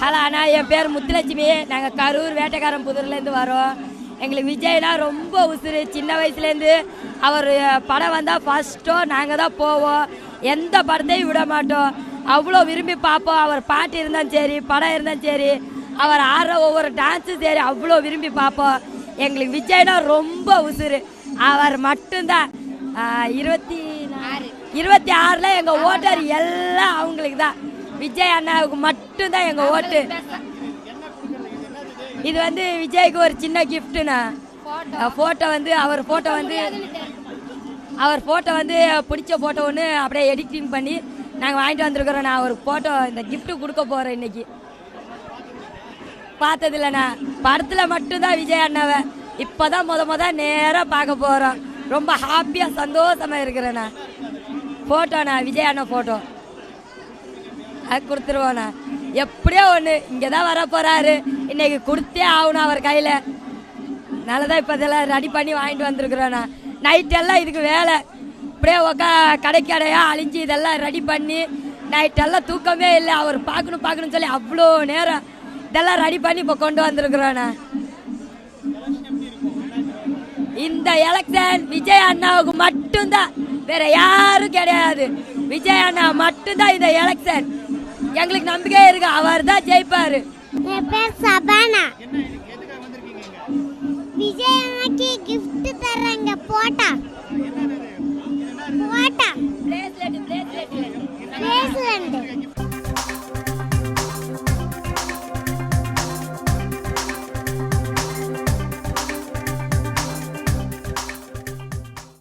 Hello அண்ணா, என் பேர் முத்துலட்சுமி. நாங்கள் கரூர் வேட்டைக்காரன் புதூர்லேருந்து வரோம். எங்களுக்கு விஜய்னா ரொம்ப உசுறு. சின்ன வயசுலேருந்து அவர் படம் வந்தால் ஃபஸ்ட்டோ நாங்கள் தான் போவோம். எந்த படத்தையும் விட மாட்டோம். அவ்வளோ விரும்பி பார்ப்போம். அவர் பாட்டு இருந்தாலும் சரி, படம் இருந்தாலும் சரி, அவர் ஆடுற ஒவ்வொரு டான்ஸும் சரி, அவ்வளோ விரும்பி பார்ப்போம். எங்களுக்கு விஜய்னா ரொம்ப உசுறு. அவர் மட்டும்தான். 26 எங்கள் ஓட்டர் எல்லாம் அவங்களுக்கு தான். விஜய் அண்ணாவுக்கு மட்டும்தான் எங்கள் ஓட்டு. இது வந்து விஜய்க்கு ஒரு சின்ன கிஃப்ட்டுண்ணா. ஃபோட்டோ வந்து அவர் ஃபோட்டோ வந்து பிடிச்ச ஃபோட்டோ ஒன்று அப்படியே எடிட்டிங் பண்ணி நாங்கள் வாங்கிட்டு வந்திருக்கிறோம். நான் ஒரு ஃபோட்டோ இந்த கிஃப்ட்டு கொடுக்க போகிறேன். இன்னைக்கு பார்த்ததில்லண்ணா. படத்தில் மட்டும்தான் விஜய் அண்ணாவை இப்போ தான் முத நேராக பார்க்க போகிறோம். ரொம்ப ஹாப்பியாக சந்தோஷமாக இருக்கிறேண்ணா. ஃபோட்டோண்ணா, விஜய் அண்ணா ஃபோட்டோ அது கொடுத்துருவோண்ணா. எப்படியோ ஒன்று இங்கே தான் வர போகிறாரு. இன்னைக்கு கொடுத்தே ஆகணும் அவர் கையில். நல்லதான் இப்போ இதெல்லாம் ரெடி பண்ணி வாங்கிட்டு வந்திருக்குறோண்ணா. நைட்டெல்லாம் இதுக்கு வேலை. இப்படியே கடையாக அழிஞ்சு இதெல்லாம் ரெடி பண்ணி நைட்டெல்லாம் தூக்கமே இல்லை. அவர் பார்க்கணும்னு சொல்லி அவ்வளோ நேரம் இதெல்லாம் ரெடி பண்ணி இப்போ கொண்டு வந்திருக்குறோண்ணா. இந்த எலெக்ஷன் விஜய் அண்ணாவுக்கு மட்டும்தான், வேற யாரும் கிடையாது. விஜய் அண்ணா மட்டும்தான் இந்த எலெக்ஷன். எங்களுக்கு நம்பிக்கை இருக்கு, அவர் தான் ஜெயிப்பாரு. என் பேர் சபானா. விஜய் அண்ணாக்கு கிஃப்ட் தர்றாங்க போட்டா.